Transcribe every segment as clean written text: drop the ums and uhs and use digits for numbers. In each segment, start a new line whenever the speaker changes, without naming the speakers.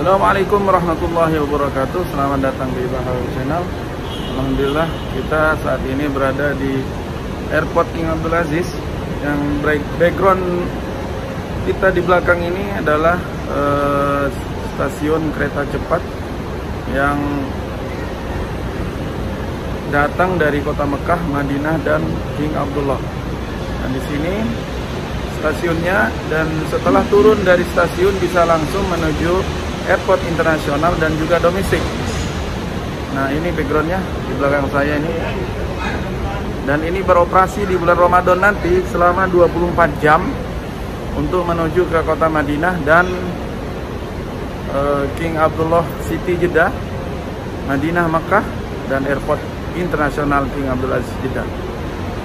Assalamualaikum warahmatullahi wabarakatuh. Selamat datang di Bahawi Channel. Alhamdulillah kita saat ini berada di Airport King Abdul Aziz. Yang background kita di belakang ini adalah stasiun kereta cepat yang datang dari kota Mekah, Madinah, dan King Abdullah. Dan di sini stasiunnya, dan setelah turun dari stasiun bisa langsung menuju airport internasional dan juga domestik. Nah, ini backgroundnya di belakang saya ini. Dan ini beroperasi di bulan Ramadan nanti selama 24 jam untuk menuju ke kota Madinah dan King Abdullah City Jeddah, Madinah Makkah, dan airport internasional King Abdul Aziz Jeddah.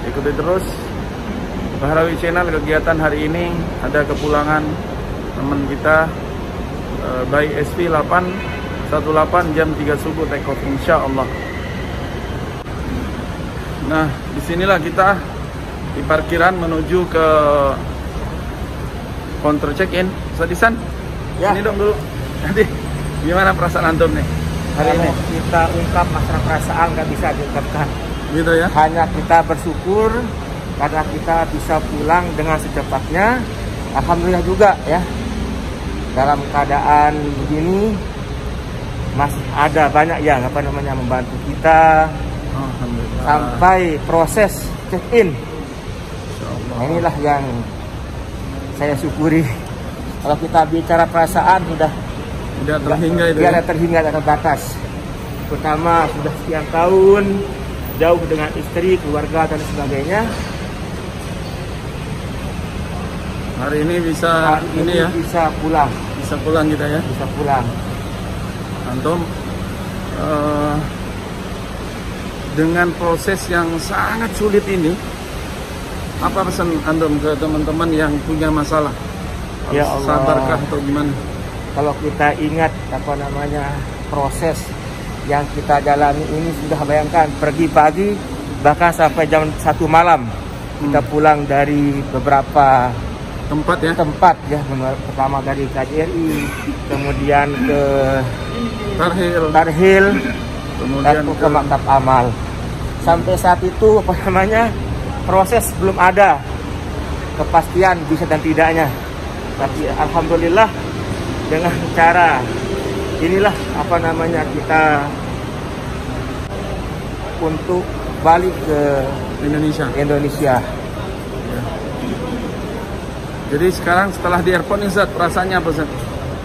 Ikuti terus Bahrawi Channel. Kegiatan hari ini ada kepulangan teman kita by SV 818 jam 3 subuh take off insya Allah. Nah, disinilah kita di parkiran menuju ke counter check-in. Sadisan,
ya.
Ini dong dulu. Nanti gimana perasaan antum nih hari ini?
Kita ungkap masalah perasaan nggak bisa diungkapkan.
Gitu ya?
Hanya kita bersyukur karena kita bisa pulang dengan secepatnya. Alhamdulillah juga ya. Dalam keadaan begini masih ada banyak yang membantu kita sampai proses check-in. Nah, inilah yang saya syukuri. Kalau kita bicara perasaan sudah
terhingga itu.
Tidak terhingga, tidak terbatas. Pertama sudah sekian tahun jauh dengan istri, keluarga dan sebagainya.
Hari ini bisa
bisa pulang.
Bisa pulang kita ya.
Bisa pulang.
Antum dengan proses yang sangat sulit ini, apa pesan antum ke teman-teman yang punya masalah?
Ya Allah,
sabarkah atau gimana?
Kalau kita ingat proses yang kita jalani ini, sudah bayangkan pergi pagi bahkan sampai jam 1 malam kita pulang dari beberapa tempat ya. Pertama dari KJRI, kemudian ke Tarhil, kemudian ke Maktab Amal. Sampai saat itu proses belum ada kepastian bisa dan tidaknya. Tapi alhamdulillah dengan cara inilah kita untuk balik ke Indonesia.
Jadi sekarang setelah di airport nih Zat, perasaannya apa Zat?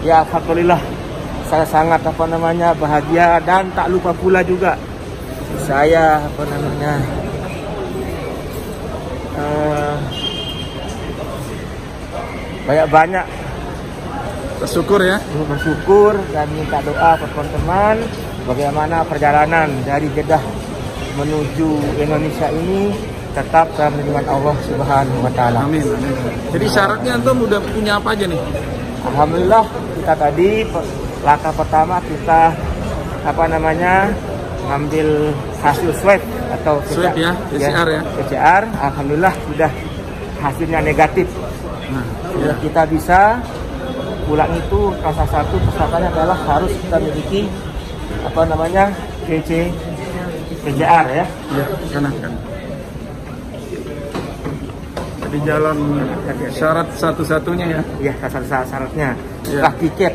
Ya alhamdulillah saya sangat bahagia, dan tak lupa pula juga saya banyak
bersyukur
dan minta doa ke teman-teman bagaimana perjalanan dari Jeddah menuju Indonesia ini tetap dalam lindungan Allah Subhanahu wa taala.
Amin. Jadi syaratnya antum udah punya apa aja nih?
Alhamdulillah kita tadi langkah pertama kita ngambil hasil swab atau
swab ya, PCR ya.
PCR, alhamdulillah sudah hasilnya negatif. Nah, kita bisa pulang itu salah satu persyaratannya adalah harus kita memiliki PCR ya.
Iya, kan. Jadi jalan syarat satu-satunya ya.
Iya, syaratnya. Setelah tiket.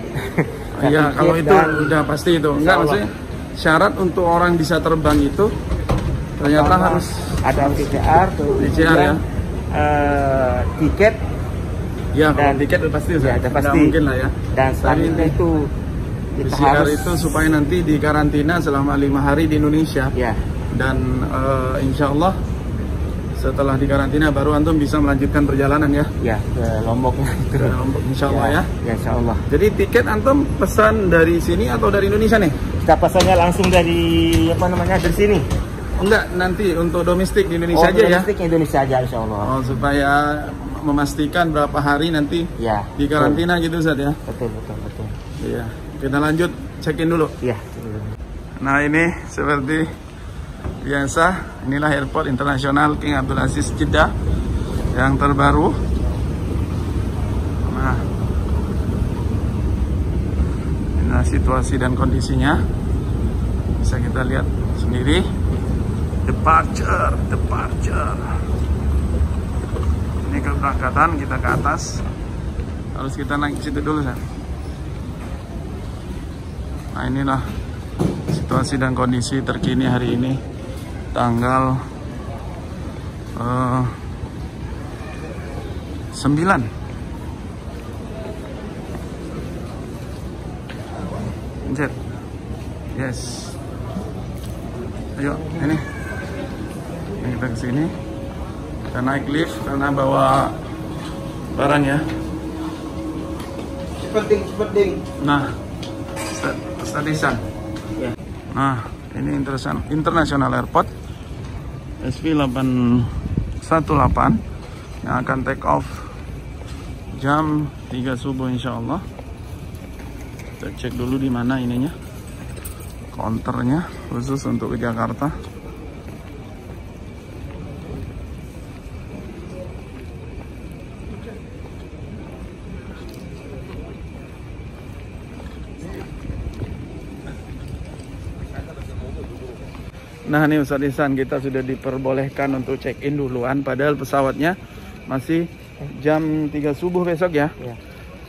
Iya, kalau itu udah pasti itu. Enggak, maksudnya syarat untuk orang bisa terbang itu ternyata harus
ada PCR
ya.
Tiket.
Ya, kalau tiket udah pasti.
Ya, udah pasti.
Nggak mungkin lah ya.
Dan selanjutnya itu
PCR itu supaya nanti di karantina selama 5 hari di Indonesia.
Ya.
Dan insya Allah setelah di karantina baru antum bisa melanjutkan perjalanan ya.
Ya, ke Lombok.
Ke Lombok insya Allah ya.
Ya insya Allah.
Jadi tiket antum pesan dari sini atau dari Indonesia nih?
Kita pesannya langsung dari dari sini.
Enggak, nanti untuk domestik di Indonesia aja ya.
Domestik Indonesia aja insya Allah.
Oh, supaya memastikan berapa hari nanti
ya,
di karantina gitu Ustaz ya.
Betul.
Iya, kita lanjut check-in dulu.
Iya.
Nah, ini seperti biasa, inilah airport internasional King Abdul Aziz Jeddah yang terbaru. Nah, Nah, situasi dan kondisinya bisa kita lihat sendiri. Departure. Ini keberangkatan, kita ke atas. Harus kita naik ke situ dulu, San. Nah, inilah situasi dan kondisi terkini hari ini, tanggal 9. Pencet. Yes. Ayo, ini kita ke sini. Kita naik lift karena bawa barang ya.
Sepenting.
Nah, Stadisan.
Ya.
Nah, ini International Airport SV818 yang akan take off jam 3 subuh insya Allah. Kita cek dulu di mana ininya, counternya khusus untuk ke Jakarta. Nah, ini Ustadz Ihsan, kita sudah diperbolehkan untuk check-in duluan, padahal pesawatnya masih jam 3 subuh besok ya.
Ya.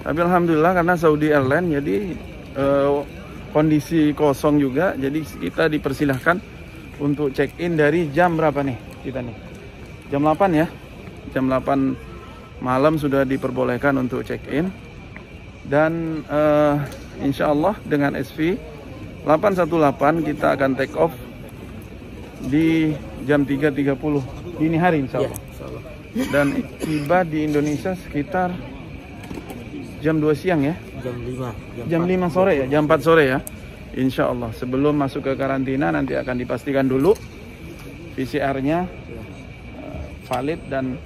Tapi alhamdulillah karena Saudi Airlines jadi kondisi kosong juga, jadi kita dipersilahkan untuk check-in dari jam berapa nih kita nih? Jam 8 ya. Jam 8 malam sudah diperbolehkan untuk check-in. Dan insya Allah dengan SV 818 kita akan take off di jam 3.30 dini hari insya Allah. Dan tiba di Indonesia sekitar jam 2 siang ya. Jam 5 sore ya, jam 4 sore ya. Insya Allah sebelum masuk ke karantina nanti akan dipastikan dulu PCR-nya valid dan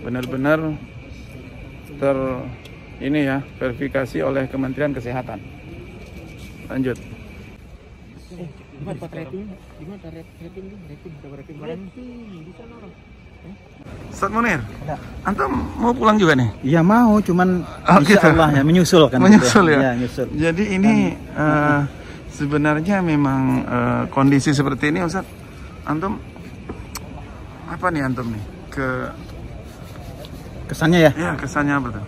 benar-benar verifikasi oleh Kementerian Kesehatan. Lanjut. Ustaz Munir, antum mau pulang juga nih?
Ya mau, cuman
gitu.
insya Allah ya menyusul kan.
Menyusul ya?
Ya nyusul.
Jadi ini sebenarnya memang kondisi seperti ini Ustaz. Antum apa nih antum nih?
Kesannya ya?
Ya kesannya apa tuh?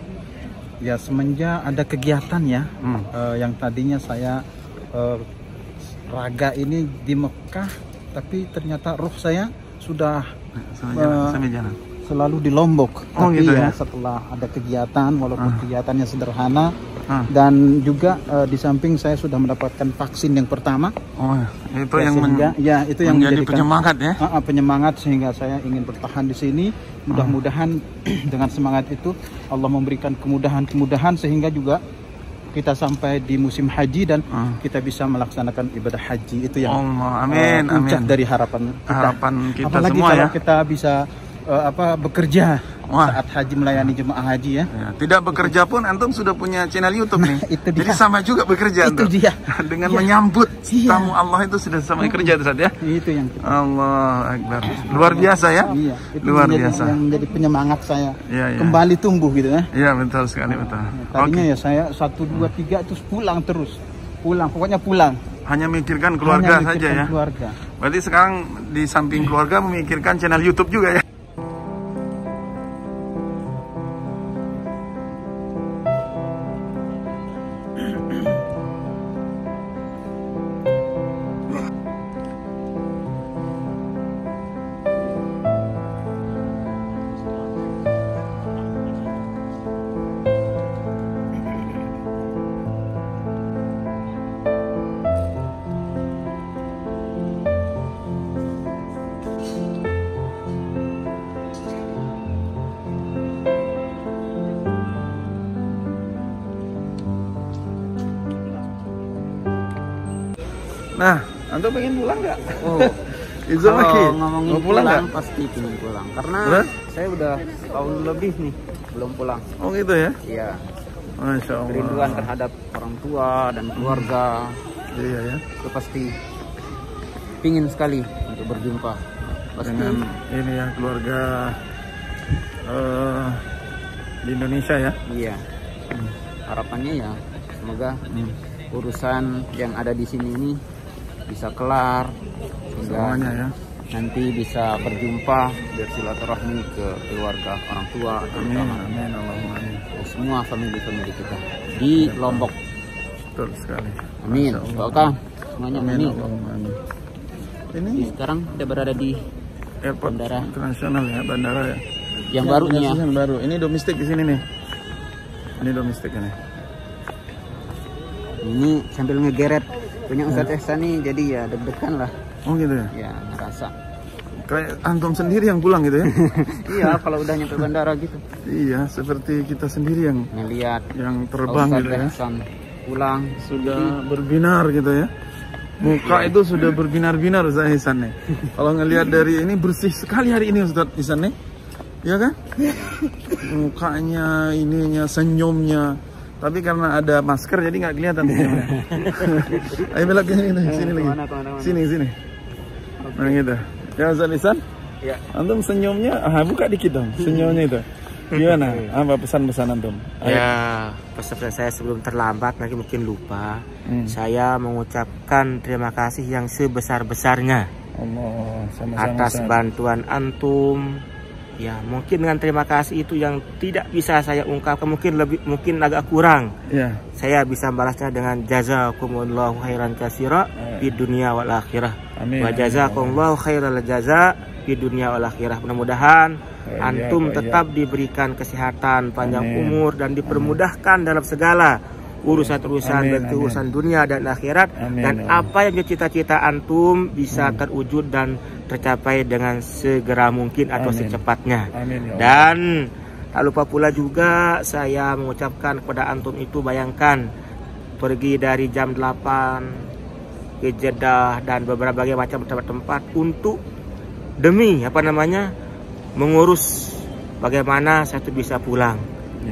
Ya semenjak ada kegiatan ya, yang tadinya saya raga ini di Mekah, tapi ternyata ruh saya sudah
sambil jalan.
Selalu di Lombok.
Oh,
tapi
gitu
ya
ya?
setelah ada kegiatan, walaupun kegiatannya sederhana, dan juga di samping saya sudah mendapatkan vaksin yang pertama.
Oh, itu
Ya,
yang
sehingga, ya itu yang
menjadi
menjadikan
penyemangat ya?
Penyemangat sehingga saya ingin bertahan di sini. Mudah-mudahan dengan semangat itu Allah memberikan kemudahan sehingga juga kita sampai di musim haji dan kita bisa melaksanakan ibadah haji. Itu yang
Allah, amin,
puncak
amin.
dari harapan kita.
Apalagi
Apalagi
semua
kalau
ya.
kita bisa bekerja saat haji, melayani jemaah haji ya.
Ya, tidak bekerja pun antum sudah punya channel YouTube nih.
Itu dia.
Jadi sama juga bekerja
Itu
antum.
dia.
Dengan
Iya.
menyambut
Iya.
tamu Allah itu sudah sama kerja tuh Ustaz ya.
Itu yang kita.
Allah Akbar. Luar biasa ya.
Iya, itu
Luar
menjadi,
biasa.
yang menjadi penyemangat saya
Iya, iya.
kembali tumbuh gitu ya.
Iya betul sekali betul.
Tadinya
Oke.
ya saya 1, 2, 3 terus pulang terus. Pokoknya pulang.
Hanya memikirkan keluarga
Hanya
saja
memikirkan
ya.
Keluarga.
Berarti sekarang di samping keluarga memikirkan channel YouTube juga ya. Nah, antum pengen pulang nggak?
Oh,
Izul lagi.
kalau ngomongin
Mau pulang nggak?
pasti pengen pulang. Karena
Hah?
saya udah tahun lebih nih belum pulang.
Oh gitu ya?
Iya,
Masya Allah.
kerinduan terhadap orang tua dan keluarga
Iya ya.
itu pasti pingin sekali untuk berjumpa. Pasti
Dengan ini ya keluarga di Indonesia ya.
iya. Harapannya ya semoga
urusan yang ada di sini ini bisa kelar,
Semuanya ya.
nanti bisa berjumpa bersilaturahmi ke keluarga orang tua,
Amin, amin, Allahumma amin.
semua famili kita di Lombok.
Betul sekali.
Amin.
Masya Allah.
Pak Kang, semuanya
Amin,
amin.
Allahumma amin. Ini
Sekarang kita berada di
airport
bandara.
internasional ya, bandara ya.
yang baru nih ya.
Yang baru. Ini domestik di sini nih. Ini domestik ini.
Ini sambil ngegeret punya Ustadz Ihsan nih, jadi ya deg-degan lah.
Oh gitu ya.
Ya ngerasa.
Kayak antum sendiri yang pulang gitu ya.
Iya, kalau udah nyampe bandara gitu.
Iya, seperti kita sendiri yang
Ngelihat
terbang
Ustadz
gitu ya.
Ihsan pulang.
Sudah berbinar gitu ya. Muka itu sudah berbinar-binar Ustadz Ihsan nih. Kalau ngelihat dari ini bersih sekali hari ini Ustadz Ihsan nih. Ya kan? Mukanya, ininya, senyumnya. Tapi karena ada masker jadi nggak kelihatan senyumnya. Ayo belok ke sini, sini lagi. Sini. Nah gitu. Ya Ustadz Ihsan?
Ya.
Antum senyumnya, buka dikit dong senyumnya itu. Gimana? Apa pesan-pesan antum?
Ya, pesan saya sebelum terlambat, nanti mungkin lupa. Saya mengucapkan terima kasih yang sebesar-besarnya
Allah, sama-sama
atas bantuan antum. Ya, mungkin dengan terima kasih itu yang tidak bisa saya ungkapkan, mungkin agak kurang.
Ya.
Saya bisa membalasnya dengan jazakumullahu khairan katsira di dunia wal akhirah.
Amin.
Wa jazakumullahu khairal jaza di dunia wal akhirah. Mudah-mudahan antum tetap diberikan kesehatan, panjang umur, dan dipermudahkan dalam segala urusan-urusan urusan dunia dan akhirat. Dan apa yang cita-cita antum bisa terwujud dan tercapai dengan segera mungkin atau secepatnya. Dan tak lupa pula juga saya mengucapkan kepada antum itu, bayangkan pergi dari jam 8 ke Jeddah dan beberapa macam tempat-tempat untuk demi mengurus bagaimana saya bisa pulang.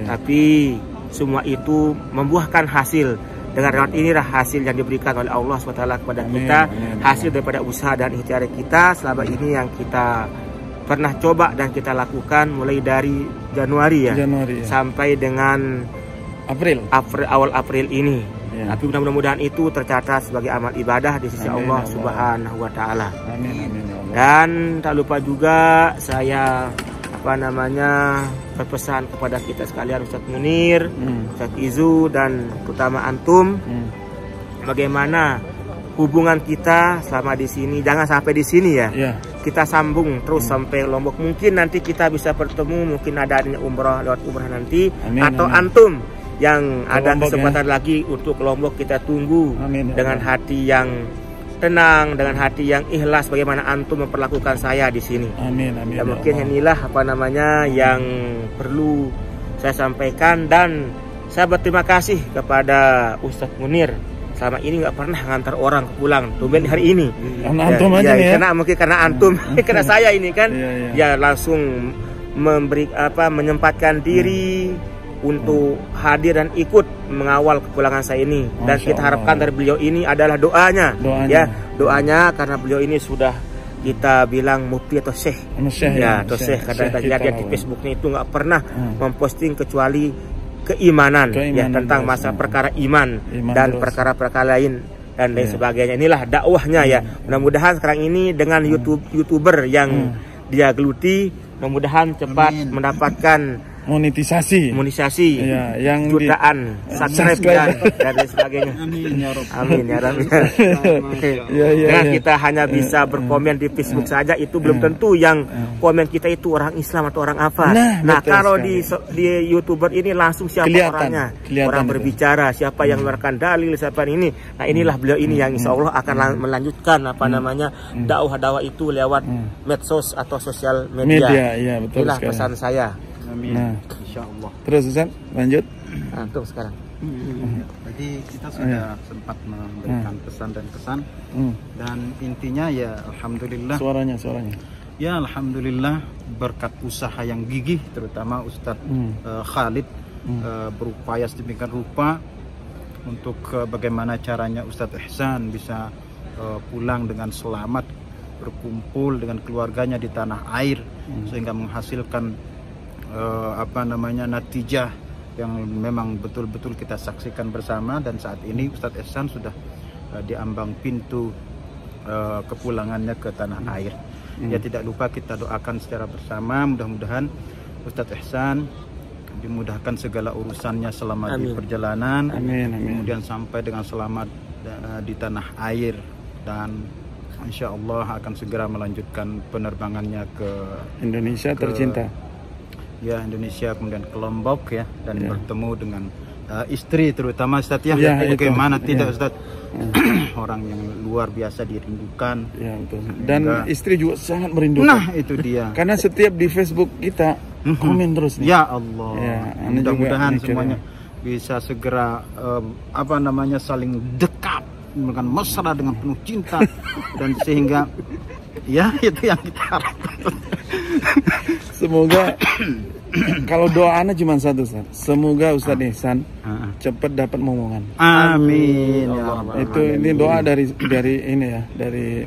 Tapi semua itu membuahkan hasil. Dengan rahmat inilah hasil yang diberikan oleh Allah SWT kepada kita. Hasil daripada usaha dan ikhtiar kita selama ini yang kita pernah coba dan kita lakukan mulai dari Januari ya. Sampai dengan awal April ini. Tapi mudah-mudahan itu tercatat sebagai amal ibadah di sisi Allah Subhanahu wa Ta'ala. Dan tak lupa juga saya berpesan kepada kita sekalian, Ustadz Munir, Ustadz Izu, dan terutama antum, bagaimana hubungan kita selama di sini. Jangan sampai di sini ya. Kita sambung terus sampai Lombok. Mungkin nanti kita bisa bertemu, mungkin ada umrah lewat umrah nanti, atau antum yang ada kesempatan lagi untuk Lombok, kita tunggu dengan hati yang tenang, dengan hati yang ikhlas, bagaimana antum memperlakukan saya di sini. Dan mungkin inilah yang perlu saya sampaikan. Dan saya berterima kasih kepada Ustadz Munir, selama ini nggak pernah ngantar orang pulang. Tumben hari ini karena antum karena saya ini kan ya langsung menyempatkan diri untuk hadir dan ikut mengawal kepulangan saya ini. Dan kita harapkan dari beliau ini adalah doanya. Doanya karena beliau ini sudah kita bilang mufti atau syekh atau syekh. Karena kita lihat di Facebooknya itu nggak pernah memposting kecuali keimanan ya, tentang masalah perkara iman dan perkara-perkara lain dan lain sebagainya. Inilah dakwahnya ya. Mudah-mudahan sekarang ini dengan YouTuber yang dia geluti, mudah-mudahan cepat mendapatkan monetisasi ya, yang jutaan subscribe dan lain sebagainya. Amin ya Rabbi. Dengan kita hanya bisa berkomen di Facebook saja, itu belum tentu yang komen kita itu orang Islam atau orang apa. Nah kalau di YouTuber ini langsung siapa orangnya, orang berbicara, siapa yang mengeluarkan dalil, siapa ini. Nah inilah beliau ini yang insya Allah akan melanjutkan dakwah itu lewat medsos atau sosial media. Inilah pesan saya.
Nah, insyaallah. Terus Ustaz, lanjut.
Antum sekarang.
Jadi kita sudah sempat memberikan pesan dan kesan. Dan intinya ya alhamdulillah. Suaranya. Ya alhamdulillah berkat usaha yang gigih terutama Ustadz Khalid berupaya sedemikian rupa untuk bagaimana caranya Ustadz Ihsan bisa pulang dengan selamat, berkumpul dengan keluarganya di tanah air sehingga menghasilkan natijah yang memang betul-betul kita saksikan bersama. Dan saat ini Ustadz Ihsan sudah di ambang pintu kepulangannya ke tanah air. Ya, tidak lupa kita doakan secara bersama, mudah-mudahan Ustadz Ihsan dimudahkan segala urusannya selama di perjalanan. Kemudian sampai dengan selamat di tanah air, dan insya Allah akan segera melanjutkan penerbangannya ke
Indonesia tercinta.
Ya, Indonesia, kemudian ke Lombok ya, dan bertemu dengan istri terutama Ustadz ya. Bagaimana tidak Ustadz? Orang yang luar biasa dirindukan.
Ya, betul. Dan istri juga sangat merindukan.
Nah, itu dia.
Karena setiap di Facebook kita komen terus nih.
Ya Allah. Ya, mudah-mudahan semuanya bisa segera saling dekat dengan mesra, dengan penuh cinta dan sehingga ya itu yang kita harapkan.
Semoga kalau doa Ana cuma satu, Ustaz. Semoga Ustadz Ihsan cepat dapat momongan.
Amin.
Ini doa dari ini ya, dari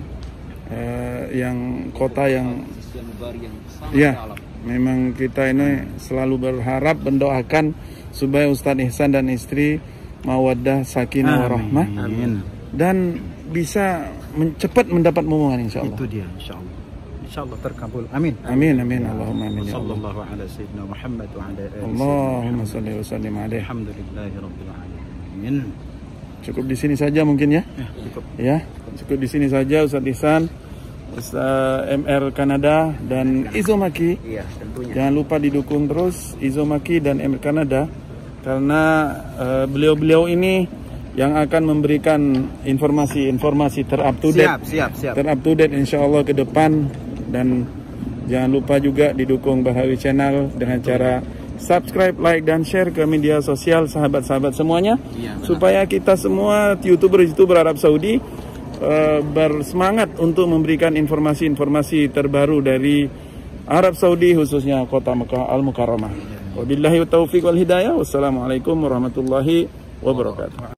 yang kota yang memang kita ini selalu berharap mendoakan supaya Ustadz Ihsan dan istri mawaddah, sakinah, warahmah, dan bisa cepat mendapat momongan insyaallah. Itu
dia insyaallah. Insyaallah terkabul. Amin.
Amin amin. Allahumma amin.
Sallallahu ala sayyidina Muhammad wa ala alihi.
Allahumma shalli wa sallim alaihi.
Alhamdulillahirabbil alamin.
Cukup di sini saja mungkin ya.
Cukup.
Ya, cukup di sini saja Ustadz Ihsan, MR Kanada dan Izomaki.
Iya, tentunya.
Jangan lupa didukung terus Izomaki dan MR Kanada, karena beliau-beliau ini yang akan memberikan informasi terup to date.
Siap.
Terup to date insyaallah ke depan. Dan jangan lupa juga didukung Bahawi Channel dengan cara subscribe, like, dan share ke media sosial sahabat-sahabat semuanya, supaya kita semua YouTuber Arab Saudi bersemangat untuk memberikan informasi-informasi terbaru dari Arab Saudi, khususnya kota Mekah Al-Mukarramah. Wabillahi taufiq wal hidayah. Wassalamualaikum warahmatullahi wabarakatuh.